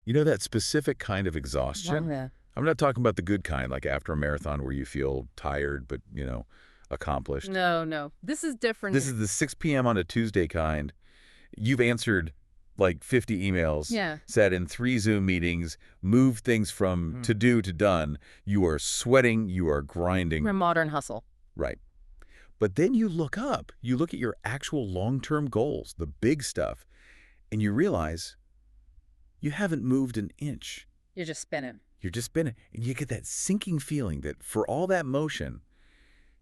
You know that specific kind of exhaustion? Yeah. I'm not talking about the good kind, like after a marathon where you feel tired but, accomplished. No, no. This is different. This is the 6 p.m. on a Tuesday kind. You've answered like 50 emails, Yeah. sat in 3 Zoom meetings, moved things from to do to done. You are sweating, you are grinding. A modern hustle. Right. But then you look up, you look at your actual long-term goals, the big stuff, and you realize you haven't moved an inch. You're just spinning. You're just spinning, and you get that sinking feeling that for all that motion,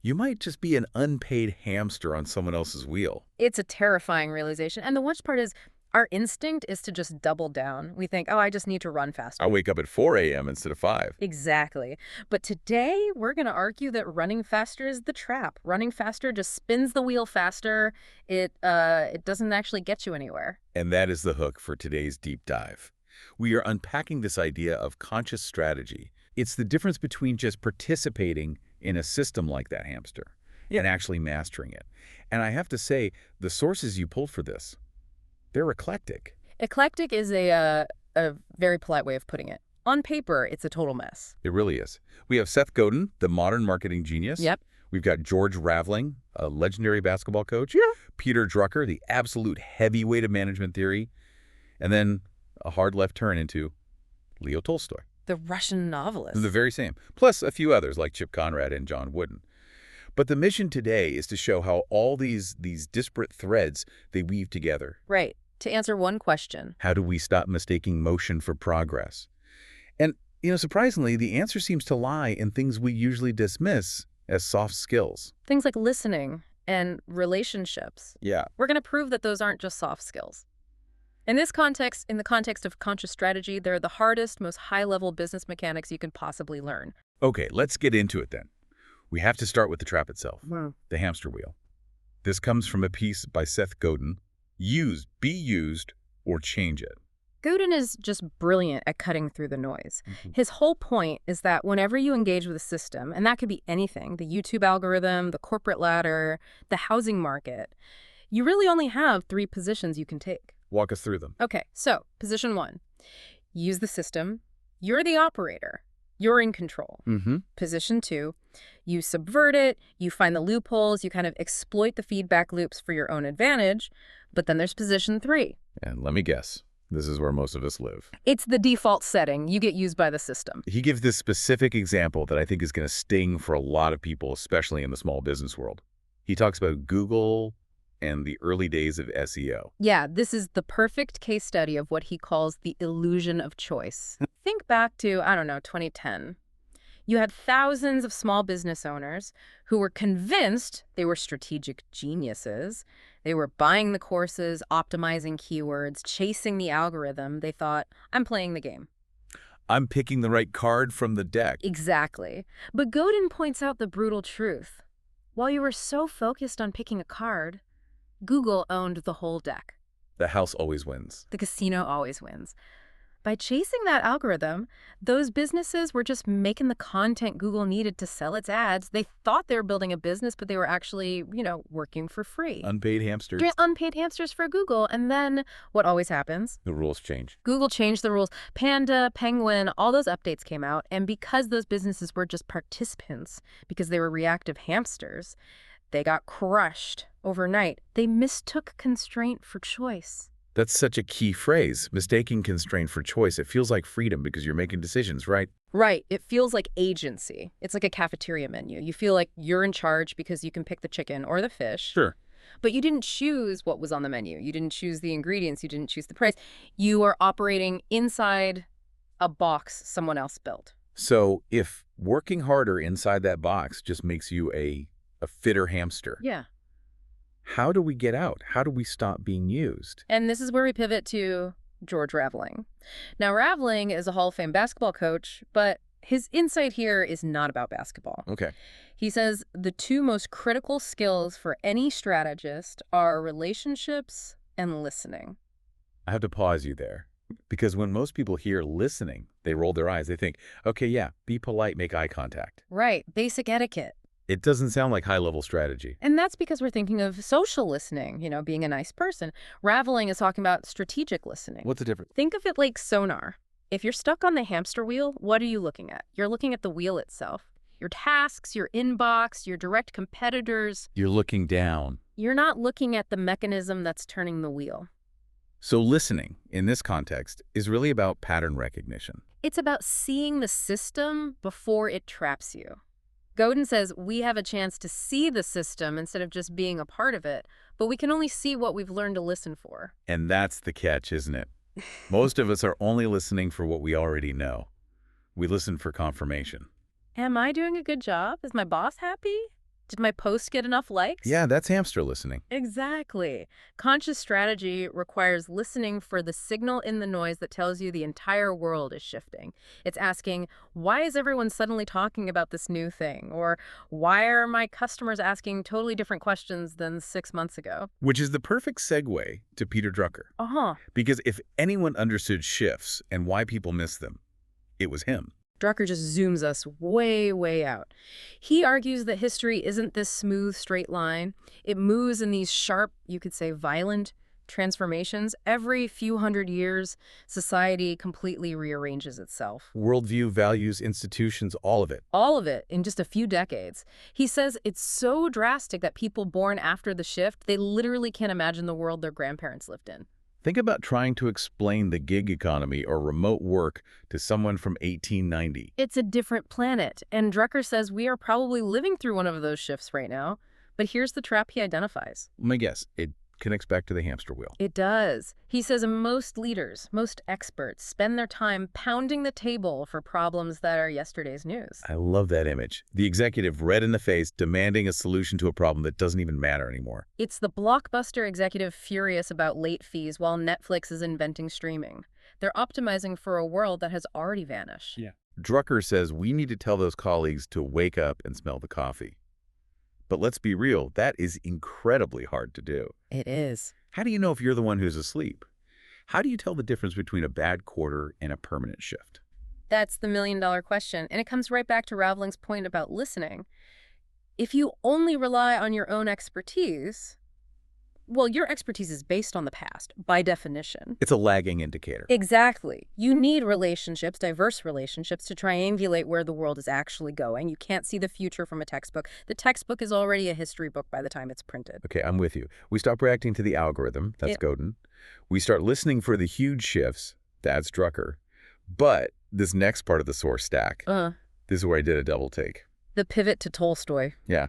you might just be an unpaid hamster on someone else's wheel. It's a terrifying realization. And the worst part is our instinct is to just double down. We think, oh, I just need to run faster. I wake up at 4 a.m. instead of 5. Exactly. But today, we're going to argue that running faster is the trap. Running faster just spins the wheel faster. It doesn't actually get you anywhere. And that is the hook for today's deep dive. We are unpacking this idea of conscious strategy. It's the difference between just participating in a system like that hamster and actually mastering it. And I have to say, the sources you pulled for this, they're eclectic. Eclectic is a very polite way of putting it. On paper, it's a total mess. It really is. We have Seth Godin, the modern marketing genius. Yep. We've got George Raveling, a legendary basketball coach. Yeah. Peter Drucker, the absolute heavyweight of management theory. And then a hard left turn into Leo Tolstoy. The Russian novelist. The very same. Plus a few others like Chip Conrad and John Wooden. But the mission today is to show how all these disparate threads, they weave together. Right. To answer one question. How do we stop mistaking motion for progress? And, surprisingly, the answer seems to lie in things we usually dismiss as soft skills. Things like listening and relationships. Yeah. We're going to prove that those aren't just soft skills. In this context, in the context of conscious strategy, they're the hardest, most high-level business mechanics you can possibly learn. Okay, let's get into it then. We have to start with the trap itself, Wow. the hamster wheel. This comes from a piece by Seth Godin, Be used, or change it. Godin is just brilliant at cutting through the noise. His whole point is that whenever you engage with a system, and that could be anything, the YouTube algorithm, the corporate ladder, the housing market, you really only have 3 positions you can take. Walk us through them. Okay, so position 1, use the system. You're the operator. You're in control. Position 2, you subvert it, you find the loopholes, you kind of exploit the feedback loops for your own advantage. But then there's position 3. And let me guess, this is where most of us live. It's the default setting. You get used by the system. He gives this specific example that I think is going to sting for a lot of people, especially in the small business world. He talks about Google and the early days of SEO. Yeah, this is the perfect case study of what he calls the illusion of choice. Think back to, 2010. You had thousands of small business owners who were convinced they were strategic geniuses. They were buying the courses, optimizing keywords, chasing the algorithm. They thought, I'm playing the game. I'm picking the right card from the deck. Exactly. But Godin points out the brutal truth. While you were so focused on picking a card, Google owned the whole deck. The house always wins. The casino always wins. By chasing that algorithm, those businesses were just making the content Google needed to sell its ads. They thought they were building a business, but they were actually, working for free. Unpaid hamsters. Doing unpaid hamsters for Google. And then what always happens? The rules change. Google changed the rules. Panda, Penguin, all those updates came out. And because those businesses were just participants, because they were reactive hamsters, they got crushed overnight. They mistook constraint for choice. That's such a key phrase, mistaking constraint for choice. It feels like freedom because you're making decisions, right? Right. It feels like agency. It's like a cafeteria menu. You feel like you're in charge because you can pick the chicken or the fish. Sure. But you didn't choose what was on the menu. You didn't choose the ingredients. You didn't choose the price. You are operating inside a box someone else built. So if working harder inside that box just makes you a fitter hamster, Yeah. how do we get out? How do we stop being used? And this is where we pivot to George Raveling. Now, Raveling is a Hall of Fame basketball coach, but his insight here is not about basketball. Okay. He says the 2 most critical skills for any strategist are relationships and listening. I have to pause you there because when most people hear listening, they roll their eyes. They think, okay, yeah, be polite, make eye contact. Right. Basic etiquette. It doesn't sound like high-level strategy. And that's because we're thinking of social listening, being a nice person. Raveling is talking about strategic listening. What's the difference? Think of it like sonar. If you're stuck on the hamster wheel, what are you looking at? You're looking at the wheel itself. Your tasks, your inbox, your direct competitors. You're looking down. You're not looking at the mechanism that's turning the wheel. So listening, in this context, is really about pattern recognition. It's about seeing the system before it traps you. Godin says we have a chance to see the system instead of just being a part of it, but we can only see what we've learned to listen for. And that's the catch, isn't it? Most of us are only listening for what we already know. We listen for confirmation. Am I doing a good job? Is my boss happy? Did my post get enough likes? Yeah, that's hamster listening. Exactly. Conscious strategy requires listening for the signal in the noise that tells you the entire world is shifting. It's asking, why is everyone suddenly talking about this new thing? Or why are my customers asking totally different questions than 6 months ago? Which is the perfect segue to Peter Drucker. Uh-huh. Because if anyone understood shifts and why people miss them, it was him. Drucker just zooms us way, way out. He argues that history isn't this smooth, straight line. It moves in these sharp, you could say violent, transformations. Every few hundred years, society completely rearranges itself. Worldview, values, institutions, all of it. All of it in just a few decades. He says it's so drastic that people born after the shift, they literally can't imagine the world their grandparents lived in. Think about trying to explain the gig economy or remote work to someone from 1890. It's a different planet, and Drucker says we are probably living through one of those shifts right now. But here's the trap he identifies. Let me guess, it connects back to the hamster wheel. It does. He says most leaders, most experts, spend their time pounding the table for problems that are yesterday's news. I love that image. The executive red in the face, demanding a solution to a problem that doesn't even matter anymore. It's the blockbuster executive furious about late fees while Netflix is inventing streaming. They're optimizing for a world that has already vanished. Yeah. Drucker says we need to tell those colleagues to wake up and smell the coffee. But let's be real, that is incredibly hard to do. It is. How do you know if you're the one who's asleep? How do you tell the difference between a bad quarter and a permanent shift? That's the million-dollar question, and it comes right back to Raveling's point about listening. If you only rely on your own expertise, well, your expertise is based on the past, by definition. It's a lagging indicator. Exactly. You need relationships, diverse relationships, to triangulate where the world is actually going. You can't see the future from a textbook. The textbook is already a history book by the time it's printed. Okay, I'm with you. We stop reacting to the algorithm, that's Godin. We start listening for the huge shifts, that's Drucker. But this next part of the source stack, this is where I did a double take. The pivot to Tolstoy. Yeah.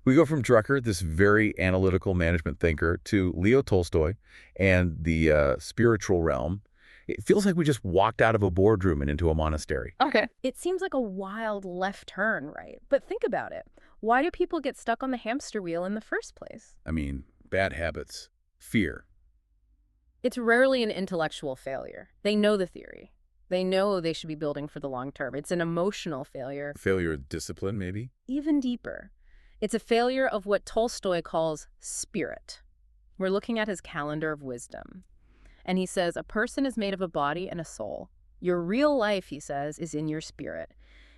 We go from Drucker, this very analytical management thinker, to Leo Tolstoy and the spiritual realm. It feels like we just walked out of a boardroom and into a monastery. Okay. It seems like a wild left turn, right? But think about it. Why do people get stuck on the hamster wheel in the first place? I mean, bad habits, fear. It's rarely an intellectual failure. They know the theory. They know they should be building for the long term. It's an emotional failure. Failure of discipline, maybe? Even deeper. It's a failure of what Tolstoy calls spirit. We're looking at his calendar of wisdom. And he says, a person is made of a body and a soul. Your real life, he says, is in your spirit.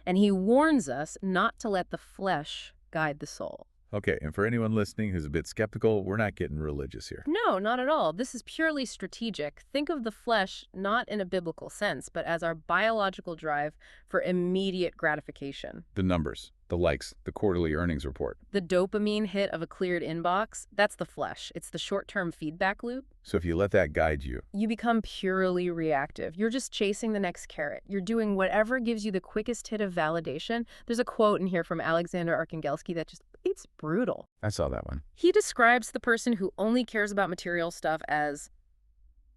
And he warns us not to let the flesh guide the soul. Okay, and for anyone listening who's a bit skeptical, we're not getting religious here. No, not at all. This is purely strategic. Think of the flesh not in a biblical sense, but as our biological drive for immediate gratification. The numbers, the likes, the quarterly earnings report. The dopamine hit of a cleared inbox, that's the flesh. It's the short-term feedback loop. So if you let that guide you, you become purely reactive. You're just chasing the next carrot. You're doing whatever gives you the quickest hit of validation. There's a quote in here from Alexander Arkhangelsky that it's brutal. I saw that one. He describes the person who only cares about material stuff as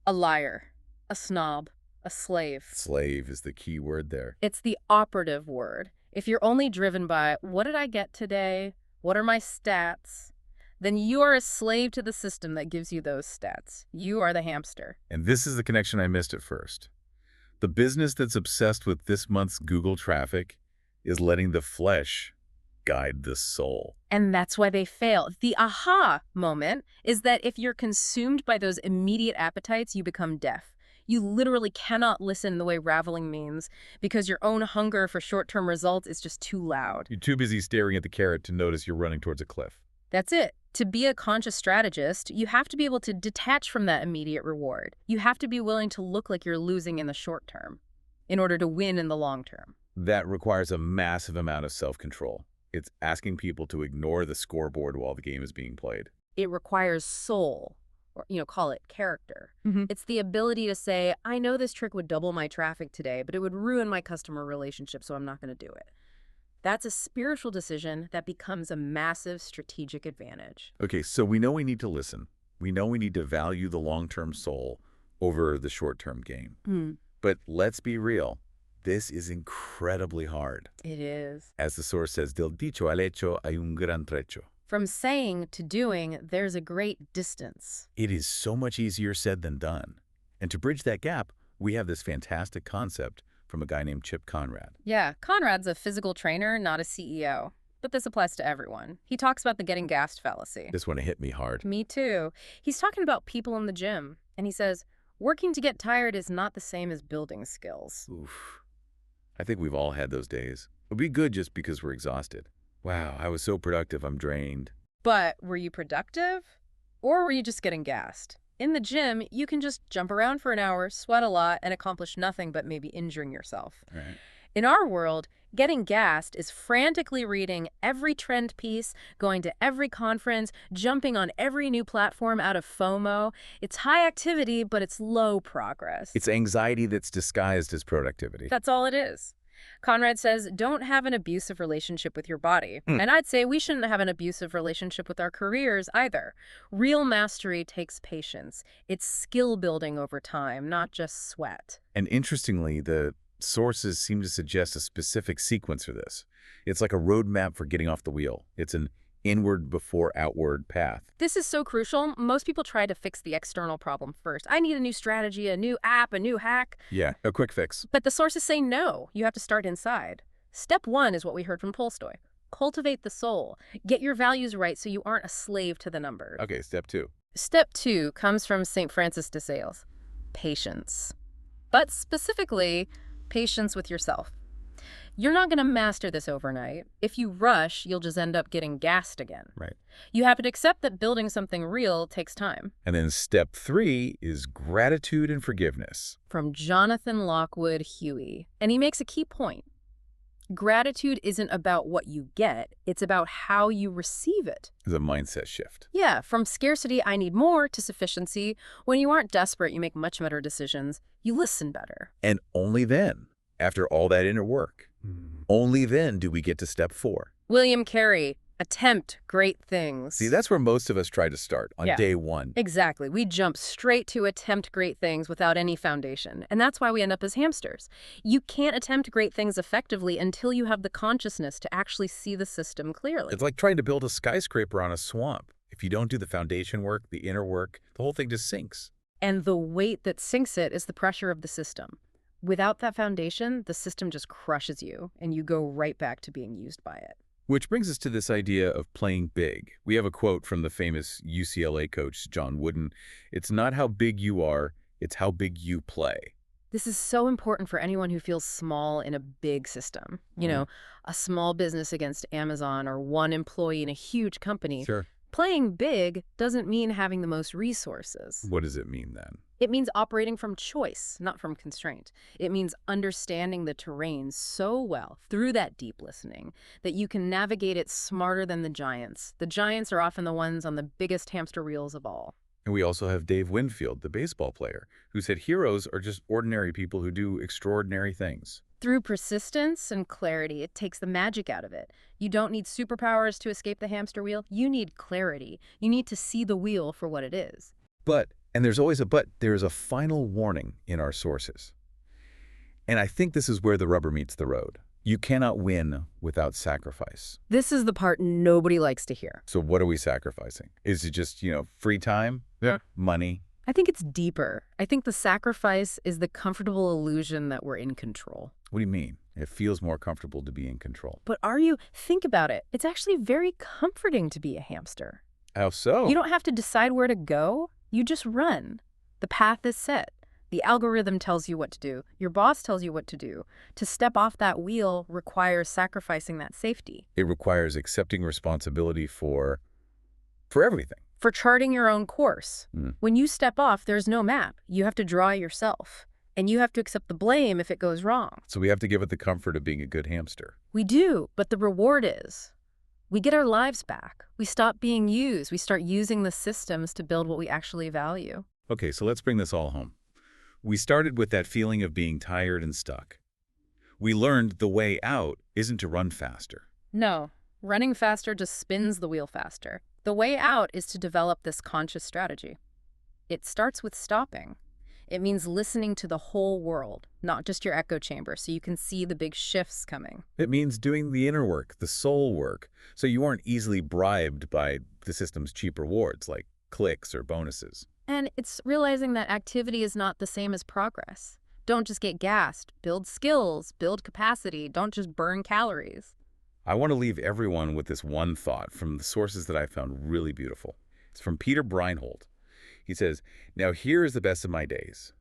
a liar, a snob, a slave. Slave is the key word there. It's the operative word. If you're only driven by, what did I get today? What are my stats? Then you are a slave to the system that gives you those stats. You are the hamster. And this is the connection I missed at first. The business that's obsessed with this month's Google traffic is letting the flesh guide the soul. And that's why they fail. The aha moment is that if you're consumed by those immediate appetites, you become deaf. You literally cannot listen the way Raveling means because your own hunger for short-term results is just too loud. You're too busy staring at the carrot to notice you're running towards a cliff. That's it. To be a conscious strategist, you have to be able to detach from that immediate reward. You have to be willing to look like you're losing in the short term. in order to win in the long term. That requires a massive amount of self-control. It's asking people to ignore the scoreboard while the game is being played. It requires soul, or, call it character. It's the ability to say, I know this trick would double my traffic today, but it would ruin my customer relationship, so I'm not going to do it. That's a spiritual decision that becomes a massive strategic advantage. Okay, so we know we need to listen. We know we need to value the long-term soul over the short-term gain. But let's be real. This is incredibly hard. It is. As the source says, del dicho al hecho hay un gran trecho. From saying to doing, there's a great distance. It is so much easier said than done. And to bridge that gap, we have this fantastic concept from a guy named Chip Conrad. Yeah, Conrad's a physical trainer, not a CEO. But this applies to everyone. He talks about the getting gassed fallacy. This one hit me hard. Me too. He's talking about people in the gym, and he says, working to get tired is not the same as building skills. Oof. I think we've all had those days. It'll be good just because we're exhausted. Wow, I was so productive, I'm drained. But were you productive? Or were you just getting gassed? In the gym, you can just jump around for an hour, sweat a lot, and accomplish nothing but maybe injuring yourself. Right. In our world, getting gassed is frantically reading every trend piece, going to every conference, jumping on every new platform out of FOMO. It's high activity, but it's low progress. It's anxiety that's disguised as productivity. That's all it is. Conrad says, don't have an abusive relationship with your body. And I'd say we shouldn't have an abusive relationship with our careers either. Real mastery takes patience. It's skill building over time, not just sweat. And interestingly, the sources seem to suggest a specific sequence for this. It's like a roadmap for getting off the wheel. It's an inward before outward path. This is so crucial. Most people try to fix the external problem first. I need a new strategy, a new app, a new hack. Yeah, a quick fix. But the sources say no. You have to start inside. Step 1 is what we heard from Tolstoy. Cultivate the soul. Get your values right so you aren't a slave to the numbers. Okay, step 2. Step 2 comes from St. Francis de Sales. Patience. But specifically, patience with yourself. You're not going to master this overnight. If you rush, you'll just end up getting gassed again. Right. You have to accept that building something real takes time. And then step 3 is gratitude and forgiveness. From Jonathan Lockwood Huey. And he makes a key point. Gratitude isn't about what you get, it's about how you receive it. It's a mindset shift. Yeah, from scarcity, I need more, to sufficiency. When you aren't desperate, you make much better decisions. You listen better. And only then, after all that inner work, only then do we get to step 4. William Carey, attempt great things. See, that's where most of us try to start, on day 1. Exactly. We jump straight to attempt great things without any foundation. And that's why we end up as hamsters. You can't attempt great things effectively until you have the consciousness to actually see the system clearly. It's like trying to build a skyscraper on a swamp. If you don't do the foundation work, the inner work, the whole thing just sinks. And the weight that sinks it is the pressure of the system. Without that foundation, the system just crushes you, and you go right back to being used by it. Which brings us to this idea of playing big. We have a quote from the famous UCLA coach, John Wooden. It's not how big you are, it's how big you play. This is so important for anyone who feels small in a big system. You know, a small business against Amazon or one employee in a huge company. Sure. Playing big doesn't mean having the most resources. What does it mean then? It means operating from choice, not from constraint. It means understanding the terrain so well through that deep listening that you can navigate it smarter than the giants. The giants are often the ones on the biggest hamster wheels of all. And we also have Dave Winfield, the baseball player, who said heroes are just ordinary people who do extraordinary things. Through persistence and clarity, it takes the magic out of it. You don't need superpowers to escape the hamster wheel. You need clarity. You need to see the wheel for what it is. But, and there's always a but, there's a final warning in our sources. And I think this is where the rubber meets the road. You cannot win without sacrifice. This is the part nobody likes to hear. So what are we sacrificing? Is it just, free time? Yeah. Money? I think it's deeper. I think the sacrifice is the comfortable illusion that we're in control. What do you mean? It feels more comfortable to be in control. But are you? Think about it. It's actually very comforting to be a hamster. How so? You don't have to decide where to go. You just run. The path is set. The algorithm tells you what to do. Your boss tells you what to do. To step off that wheel requires sacrificing that safety. It requires accepting responsibility for everything. For charting your own course. Mm. When you step off, there's no map. You have to draw yourself. And you have to accept the blame if it goes wrong. So we have to give it the comfort of being a good hamster. We do, but the reward is we get our lives back. We stop being used. We start using the systems to build what we actually value. Okay, so let's bring this all home. We started with that feeling of being tired and stuck. We learned the way out isn't to run faster. No, running faster just spins the wheel faster. The way out is to develop this conscious strategy. It starts with stopping. It means listening to the whole world, not just your echo chamber, so you can see the big shifts coming. It means doing the inner work, the soul work, so you aren't easily bribed by the system's cheap rewards like clicks or bonuses. And it's realizing that activity is not the same as progress. Don't just get gassed. Build skills, build capacity. Don't just burn calories. I want to leave everyone with this one thought from the sources that I found really beautiful. It's from Peter Breinholt. He says, "Now here is the best of my days,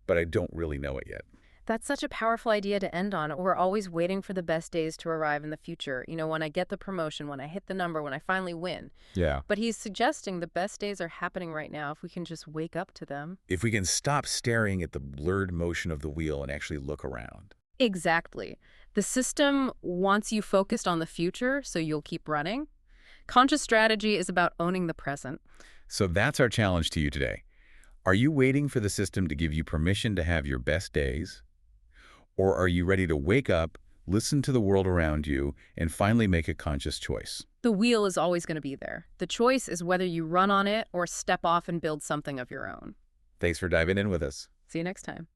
but I don't really know it yet." That's such a powerful idea to end on. We're always waiting for the best days to arrive in the future. You know, when I get the promotion, when I hit the number, when I finally win. Yeah. But he's suggesting the best days are happening right now if we can just wake up to them. If we can stop staring at the blurred motion of the wheel and actually look around. Exactly. The system wants you focused on the future, so you'll keep running. Conscious strategy is about owning the present. So that's our challenge to you today. Are you waiting for the system to give you permission to have your best days? Or are you ready to wake up, listen to the world around you, and finally make a conscious choice? The wheel is always going to be there. The choice is whether you run on it or step off and build something of your own. Thanks for diving in with us. See you next time.